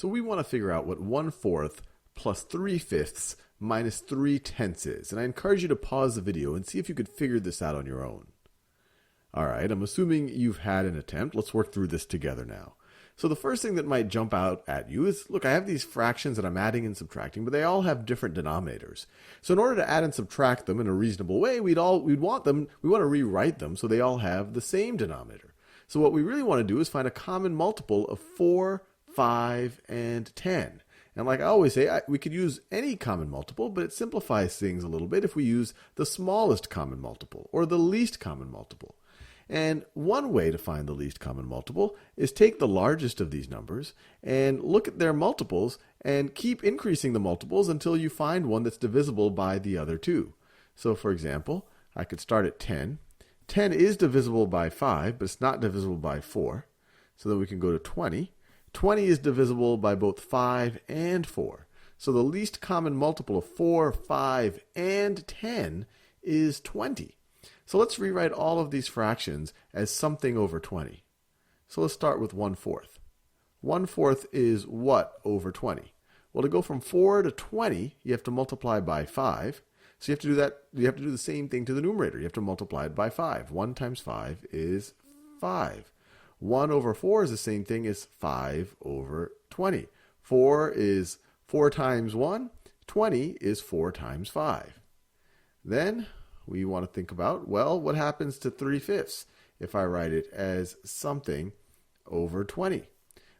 So we want to figure out what 1/4 plus 3/5 minus 3/10 is. And I encourage you to pause the video and see if you could figure this out on your own. All right, I'm assuming you've had an attempt. Let's work through this together now. So the first thing that might jump out at you is, look, I have these fractions that I'm adding and subtracting, but they all have different denominators. So in order to add and subtract them in a reasonable way, we want to rewrite them so they all have the same denominator. So what we really want to do is find a common multiple of 4, 5, and 10. And like I always say, we could use any common multiple, but it simplifies things a little bit if we use the smallest common multiple or the least common multiple. And one way to find the least common multiple is take the largest of these numbers and look at their multiples and keep increasing the multiples until you find one that's divisible by the other two. So for example, I could start at 10. 10 is divisible by 5, but it's not divisible by 4. So then we can go to 20. 20 is divisible by both 5 and 4. So the least common multiple of 4, 5, and 10 is 20. So let's rewrite all of these fractions as something over 20. So let's start with 1/4. 1/4 is what over 20? Well, to go from 4 to 20, you have to multiply by 5. So you have to do that. You have to do the same thing to the numerator. You have to multiply it by 5. 1 times 5 is 5. 1 over 4 is the same thing as 5 over 20. 4 is 4 times 1. 20 is 4 times 5. Then we want to think about, well, what happens to 3/5 if I write it as something over 20?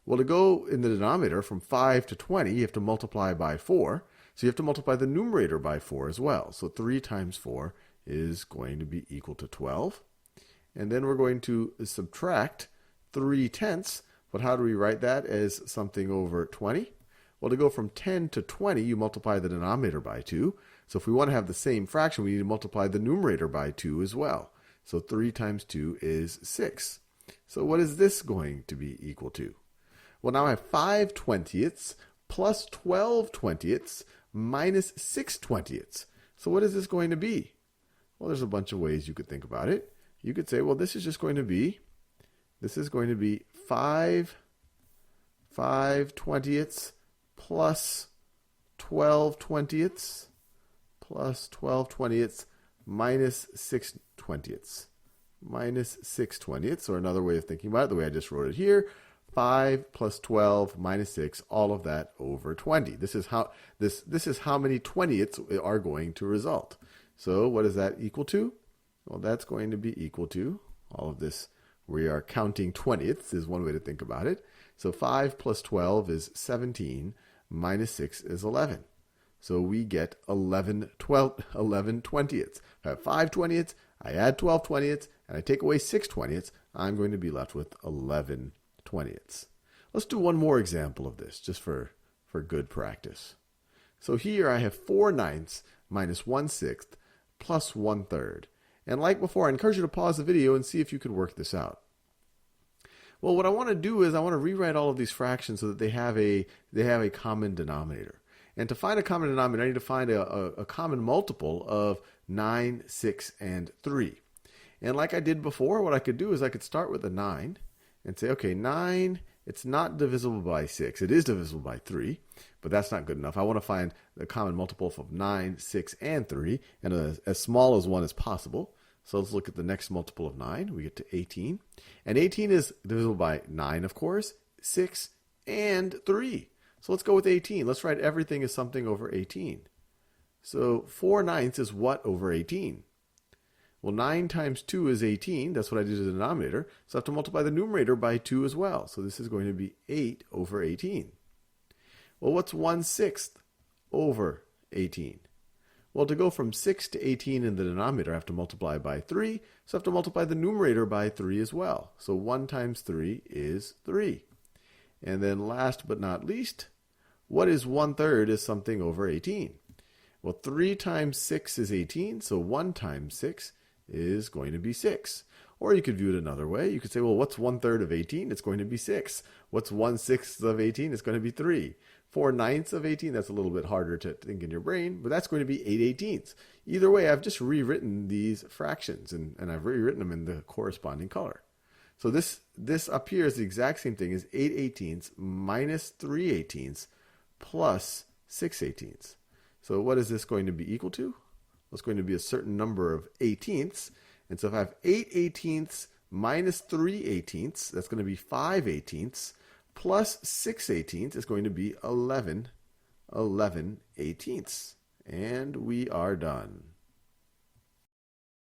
Well, to go in the denominator from 5 to 20, you have to multiply by 4. So you have to multiply the numerator by 4 as well. So 3 times 4 is going to be equal to 12. And then we're going to subtract 3/10. But how do we write that as something over 20? Well, to go from 10 to 20, you multiply the denominator by 2. So if we want to have the same fraction, we need to multiply the numerator by 2 as well. So 3 times 2 is 6. So what is this going to be equal to? Well, now I have 5/20 plus 12/20 minus 6/20. So what is this going to be? Well, there's a bunch of ways you could think about it. You could say, well, this is going to be 5/20 plus 12/20 plus 12/20 minus 6/20 minus 6/20. Or another way of thinking about it, the way I just wrote it here, 5 plus 12 minus 6, all of that over 20. This is how many 20ths are going to result. So what is that equal to? Well, that's going to be equal to, all of this, we are counting 20ths is one way to think about it. So 5 plus 12 is 17, minus 6 is 11. So we get 11 20ths. If I have 5/20, I add 12/20, and I take away 6/20, I'm going to be left with 11/20. Let's do one more example of this, just for good practice. So here I have 4/9 minus 1/6 plus 1/3. And like before, I encourage you to pause the video and see if you could work this out. Well, what I want to do is I want to rewrite all of these fractions so that they have a common denominator. And to find a common denominator, I need to find a common multiple of 9, 6, and 3. And like I did before, what I could do is I could start with a 9 and say, okay, 9, it's not divisible by 6. It is divisible by 3, but that's not good enough. I want to find the common multiple of 9, 6, and 3, and as small as 1 as possible. So let's look at the next multiple of 9. We get to 18. And 18 is divisible by 9, of course, 6, and 3. So let's go with 18. Let's write everything as something over 18. So 4/9 is what over 18? Well, 9 times 2 is 18. That's what I did to the denominator. So I have to multiply the numerator by 2 as well. So this is going to be 8 over 18. Well, what's 1/6 over 18? Well, to go from 6 to 18 in the denominator, I have to multiply by 3. So I have to multiply the numerator by 3 as well. So 1 times 3 is 3. And then last but not least, what is 1/3 is something over 18? Well, 3 times 6 is 18, so 1 times 6 is going to be 6. Or you could view it another way. You could say, well, what's 1/3 of 18? It's going to be 6. What's 1/6 of 18? It's going to be 3. 4/9 of 18, that's a little bit harder to think in your brain, but that's going to be 8/18. Either way, I've just rewritten these fractions, and I've rewritten them in the corresponding color. So this up here is the exact same thing as 8/18 minus 3/18 plus 6/18. So what is this going to be equal to? Well, it's going to be a certain number of 18ths. And so if I have 8/18 minus 3/18, that's going to be 5/18, plus 6/18 is going to be 11/18. And we are done.